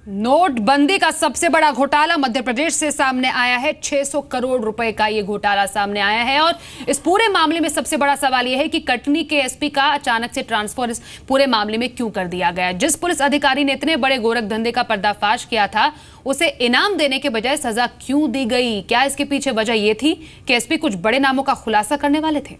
नोटबंदी का सबसे बड़ा घोटाला मध्य प्रदेश से सामने आया है। 600 करोड़ रुपए का ये घोटाला सामने आया है और इस पूरे मामले में सबसे बड़ा सवाल यह है कि कटनी के एसपी का अचानक से ट्रांसफर इस पूरे मामले में क्यों कर दिया गया। जिस पुलिस अधिकारी ने इतने बड़े गोरख धंधे का पर्दाफाश किया था, उसे इनाम देने के बजाय सजा क्यों दी गई? क्या इसके पीछे वजह यह थी कि एसपी कुछ बड़े नामों का खुलासा करने वाले थे?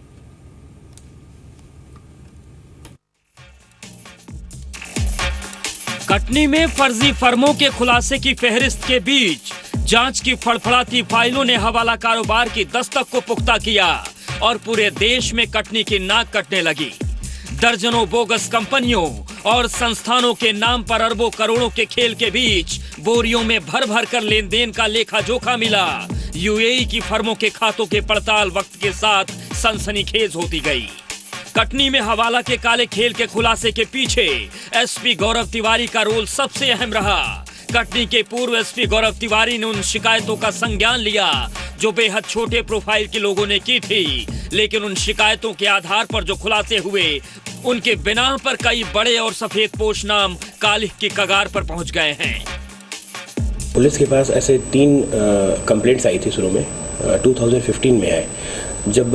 कटनी में फर्जी फर्मों के खुलासे की फहरिस्त के बीच जांच की फड़फड़ाती फाइलों ने हवाला कारोबार की दस्तक को पुख्ता किया और पूरे देश में कटनी की नाक कटने लगी। दर्जनों बोगस कंपनियों और संस्थानों के नाम पर अरबों करोड़ों के खेल के बीच बोरियों में भर भर कर लेन देन का लेखा जोखा मिला। यूएई की फर्मों के खातों के पड़ताल वक्त के साथ सनसनीखेज होती गई। कटनी में हवाला के काले खेल के खुलासे के पीछे एसपी गौरव तिवारी का रोल सबसे अहम रहा। कटनी के पूर्व एसपी गौरव तिवारी ने उन शिकायतों का संज्ञान लिया जो बेहद छोटे प्रोफाइल के लोगों ने की थी, लेकिन उन शिकायतों के आधार पर जो खुलासे हुए, उनके बिना पर कई बड़े और सफेद पोश नाम कालिख की कगार पर पहुंच गए हैं। पुलिस के पास ऐसे 3 कंप्लेंट्स आई थी शुरू में, 2015 में है, जब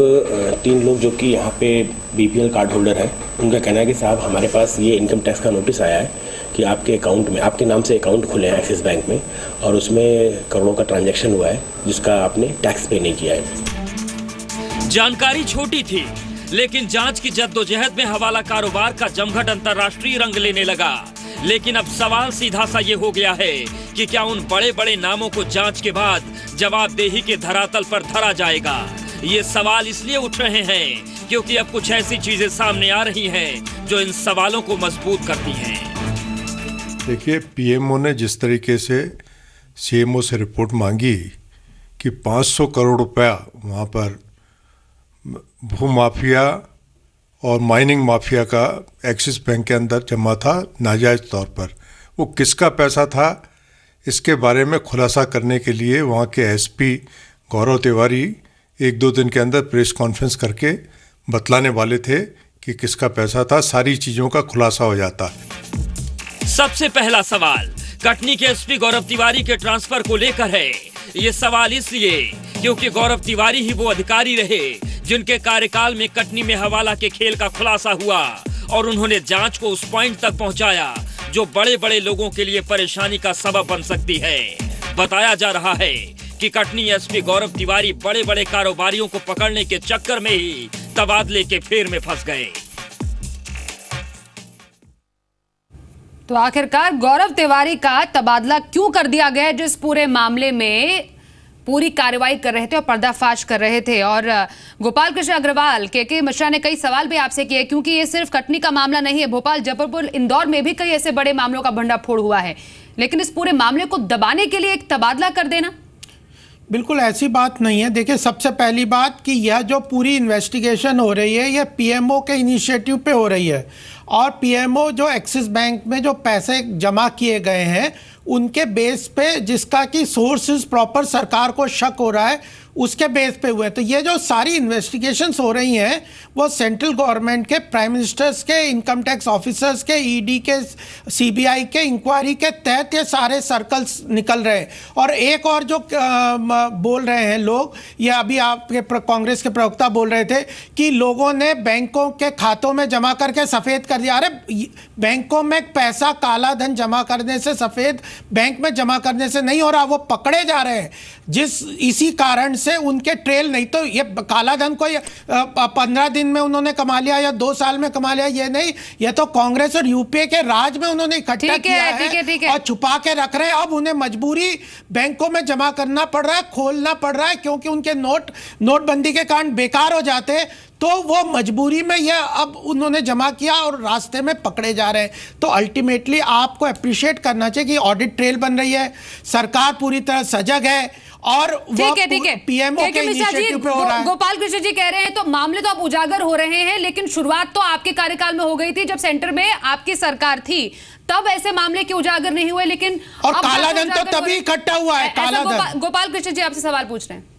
3 लोग जो कि यहाँ पे बीपीएल कार्ड होल्डर है, उनका कहना है कि साहब हमारे पास ये इनकम टैक्स का नोटिस आया है कि आपके अकाउंट में, आपके नाम से अकाउंट खुले हैं एक्सिस बैंक में और उसमें करोड़ों का ट्रांजैक्शन हुआ है जिसका आपने टैक्स पे नहीं किया है। जानकारी छोटी थी, लेकिन जांच की जद्दोजहद में हवाला कारोबार का जमघट अंतर्राष्ट्रीय रंग लेने लगा। लेकिन अब सवाल सीधा सा ये हो गया है कि क्या उन बड़े बड़े नामों को जांच के बाद जवाबदेही के धरातल पर धरा जाएगा? ये सवाल इसलिए उठ रहे हैं क्योंकि अब कुछ ऐसी चीजें सामने आ रही हैं जो इन सवालों को मजबूत करती हैं। देखिए, पीएमओ ने जिस तरीके से सीएमओ से रिपोर्ट मांगी कि 500 करोड़ रुपया वहाँ पर भूमाफिया और माइनिंग माफिया का एक्सिस बैंक के अंदर जमा था नाजायज़ तौर पर, वो किसका पैसा था, इसके बारे में खुलासा करने के लिए वहाँ के एसपी गौरव तिवारी 1-2 दिन के अंदर प्रेस कॉन्फ्रेंस करके बतलाने वाले थे कि किसका पैसा था, सारी चीज़ों का खुलासा हो जाता है। सबसे पहला सवाल कटनी के एसपी गौरव तिवारी के ट्रांसफर को लेकर है। ये सवाल इसलिए क्योंकि गौरव तिवारी ही वो अधिकारी रहे जिनके कार्यकाल में कटनी में हवाला के खेल का खुलासा हुआ और उन्होंने जांच को उस पॉइंट तक पहुंचाया जो बड़े बड़े लोगों के लिए परेशानी का सबब बन सकती है। बताया जा रहा है कि कटनी एसपी गौरव तिवारी बड़े बड़े कारोबारियों को पकड़ने के चक्कर में ही तबादले के फेर में फंस गए। तो आखिरकार गौरव तिवारी का तबादला क्यों कर दिया गया, जिस पूरे मामले में पूरी कार्रवाई कर रहे थे और पर्दाफाश कर रहे थे? और गोपाल कृष्ण अग्रवाल, के मिश्रा ने कई सवाल भी आपसे किए, क्योंकि ये सिर्फ कटनी का मामला नहीं है, भोपाल, जबलपुर, इंदौर में भी कई ऐसे बड़े मामलों का भंडाफोड़ हुआ है, लेकिन इस पूरे मामले को दबाने के लिए एक तबादला कर देना? बिल्कुल ऐसी बात नहीं है। देखिए, सबसे पहली बात कि यह जो पूरी इन्वेस्टिगेशन हो रही है, यह पीएमओ के इनिशिएटिव पे हो रही है और पीएमओ जो एक्सिस बैंक में जो पैसे जमा किए गए हैं उनके बेस पे, जिसका कि सोर्सेज प्रॉपर सरकार को शक हो रहा है, उसके बेस पे हुए। तो ये जो सारी इन्वेस्टिगेशंस हो रही हैं वो सेंट्रल गवर्नमेंट के, प्राइम मिनिस्टर्स के, इनकम टैक्स ऑफिसर्स के, ईडी के, सीबीआई के इंक्वायरी के तहत ये सारे सर्कल्स निकल रहे हैं। और एक और जो बोल रहे हैं लोग, ये अभी आपके कांग्रेस के प्रवक्ता बोल रहे थे कि लोगों ने बैंकों के खातों में जमा करके सफ़ेद कर दिया। अरे, बैंकों में पैसा काला धन जमा करने से, सफ़ेद बैंक में जमा करने से नहीं हो रहा, वो पकड़े जा रहे हैं। इसी कारण से उनके ट्रेल नहीं, तो ये काला धन को 15 दिन में उन्होंने कमा लिया या 2 साल में कमा लिया, ये नहीं, ये तो कांग्रेस और यूपीए के राज में उन्होंने इकट्ठा किया है और छुपा के रख रहे हैं। अब उन्हें मजबूरी बैंकों में जमा करना पड़ रहा है, खोलना पड़ रहा है, क्योंकि उनके नोटबंदी के कारण बेकार हो जाते हैं, तो वो मजबूरी में यह अब उन्होंने जमा किया और रास्ते में पकड़े जा रहे हैं। तो अल्टीमेटली आपको अप्रिशिएट करना चाहिए कि ऑडिट ट्रेल बन रही है, सरकार पूरी तरह सजग है और ठीक है पीएमओ के इनिशिएटिव पे हो रहा है। गोपाल कृष्ण जी कह रहे हैं तो मामले तो अब उजागर हो रहे हैं, लेकिन शुरुआत तो आपके कार्यकाल में हो गई थी, जब सेंटर में आपकी सरकार थी, तब ऐसे मामले क्यों उजागर नहीं हुए? लेकिन और काला धन तो तभी इकट्ठा हुआ है, काला धन। गोपाल कृष्ण जी आपसे सवाल पूछ रहे हैं।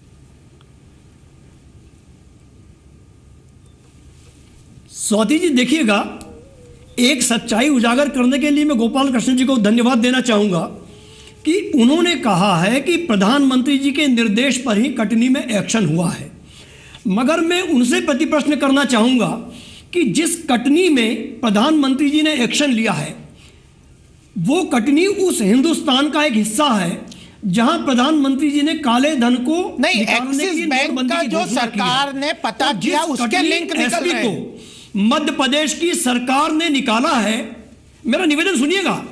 स्वाति जी, देखिएगा, एक सच्चाई उजागर करने के लिए मैं गोपाल कृष्ण जी को धन्यवाद देना चाहूंगा कि उन्होंने कहा है कि प्रधानमंत्री जी के निर्देश पर ही कटनी में एक्शन हुआ है, मगर मैं उनसे प्रति प्रश्न करना चाहूँगा कि जिस कटनी में प्रधानमंत्री जी ने एक्शन लिया है वो कटनी उस हिंदुस्तान का एक हिस्सा है जहां प्रधानमंत्री जी ने काले धन को नहीं, निकालने के एक्सिस लिए बैंक नोटबंदी का की जो घोषणा की सरकार है। ने पता और जिस किया उसके कटनी लिंक निकल एसपी रहे हैं। को मध्य प्रदेश की सरकार ने निकाला है, मेरा निवेदन सुनिएगा,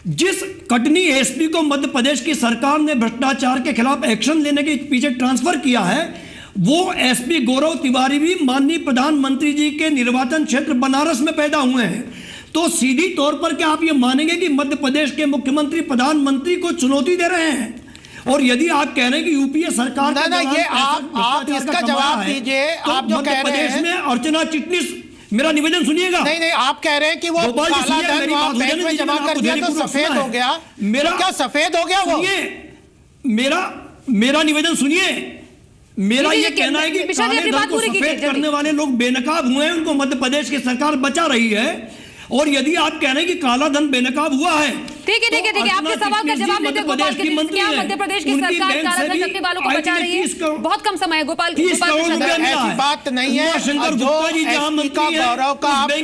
जिस कटनी एसपी को मध्य प्रदेश की सरकार ने भ्रष्टाचार के खिलाफ एक्शन लेने के पीछे ट्रांसफर किया है, वो एसपी गौरव तिवारी भी माननीय प्रधानमंत्री जी के निर्वाचन क्षेत्र बनारस में पैदा हुए हैं। तो सीधी तौर पर क्या आप ये मानेंगे कि मध्य प्रदेश के मुख्यमंत्री प्रधानमंत्री को चुनौती दे रहे हैं? और यदि आप कह रहे हैं कि यूपीए सरकार ना ये आप इसका जवाब दीजिए। आप जो कह रहे हैं में अर्चना चिटनिस, मेरा निवेदन सुनिएगा। नहीं, आप कह रहे हैं कि वो काला धन वहाँ बैंक में जमा कर दिया तो सफेद हो गया। मेरा क्या सफेद हो गया वो? मेरा निवेदन सुनिए। मेरा ये कहना है कि काले धन को सफेद करने वाले लोग बेनकाब हुए हैं, उनको मध्य प्रदेश की सरकार बचा रही है। और यदि आप कह रहे हैं कि काला धन बेनकाब हुआ है, ठीक है, आपके सवाल का जवाब देते गोपाल कृष्ण, क्या मध्य प्रदेश की सरकार काला धन रखने वालों को बचा रही है? बहुत कम समय है गोपाल कृष्ण, ऐसी बात नहीं है। जो एसपी का गौरव का आप की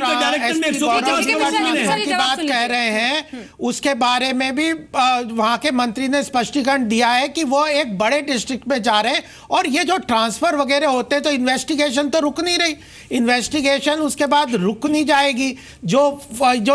बात कह रहे हैं उसके बारे में भी वहां के मंत्री ने स्पष्टीकरण दिया है कि वो एक बड़े डिस्ट्रिक्ट में जा रहे हैं। और ये जो ट्रांसफर वगैरह होते हैं तो इन्वेस्टिगेशन तो रुक नहीं रही, इन्वेस्टिगेशन उसके बाद रुक नहीं जाएगी। जो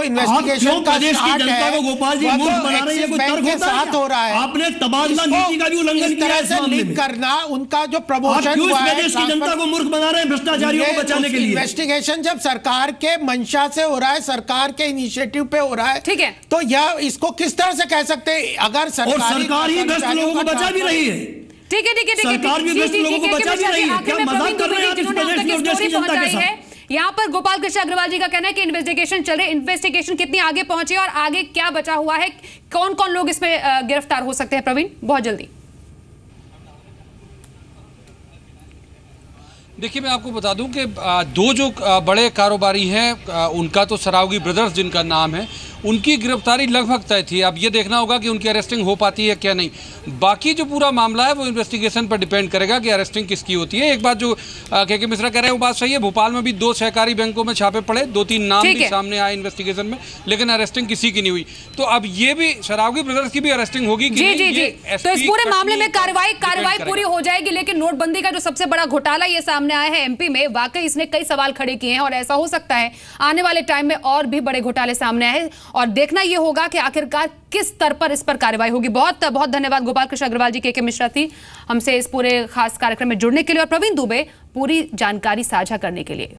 इन्वेस्टिगेशन का स्टार्ट है जी मूर्ख बना रही है, कोई तर्क होता है क्या? हो रहा है। आपने तबादला नीति का भी उल्लंघन किया है इस मामले में। करना उनका जो प्रमोशन हुआ है, प्रदेश की जनता को मूर्ख बना रहे हैं भ्रष्टाचारियों को बचाने के लिए। इन्वेस्टिगेशन जब सरकार के मंशा से हो रहा है, सरकार के इनिशिएटिव पे हो रहा है, ठीक है, तो यह इसको किस तरह से कह सकते हैं? अगर सरकार ही भ्रष्ट लोगों को बचा भी रही है। ठीक है, सरकार भी भ्रष्ट लोगों को बचा भी रही है। क्या मजाक कर रहे हैं आप इस प्रदेश में और देश की जनता के साथ? यहाँ पर गोपाल कृष्ण अग्रवाल जी का कहना है कि इन्वेस्टिगेशन चल रही है। इन्वेस्टिगेशन कितनी आगे पहुंची और आगे क्या बचा हुआ है, कौन कौन लोग इसमें गिरफ्तार हो सकते हैं? प्रवीण, बहुत जल्दी। देखिए, मैं आपको बता दूं कि दो जो बड़े कारोबारी हैं, उनका तो सरावगी ब्रदर्स जिनका नाम है, उनकी गिरफ्तारी लगभग तय थी। अब ये देखना होगा कि उनकी अरेस्टिंग हो पाती है क्या नहीं। बाकी जो पूरा मामला है वो इन्वेस्टिगेशन पर डिपेंड करेगा कि अरेस्टिंग किसकी होती है। एक बात जो के मिश्रा कह रहे हैं वो बात सही है। भोपाल में भी 2 सहकारी बैंकों में छापे पड़े, 2-3 नाम भी सामने आए इन्वेस्टिगेशन में, लेकिन अरेस्टिंग किसी की नहीं हुई। तो अब ये भी सरावगी ब्रदर्स की भी अरेस्टिंग होगी कि जी। तो इस पूरे मामले में कार्रवाई पूरी हो जाएगी। लेकिन नोटबंदी का जो सबसे बड़ा घोटाला ये सामने आया है एमपी में, वाकई इसने कई सवाल खड़े किए हैं और ऐसा हो सकता है आने वाले टाइम में और भी बड़े घोटाले सामने आए और देखना यह होगा कि आखिरकार किस स्तर पर इस पर कार्रवाई होगी। बहुत बहुत धन्यवाद गोपाल कृष्ण अग्रवाल जी, के मिश्रा थी हमसे इस पूरे खास कार्यक्रम में जुड़ने के लिए और प्रवीण दुबे पूरी जानकारी साझा करने के लिए।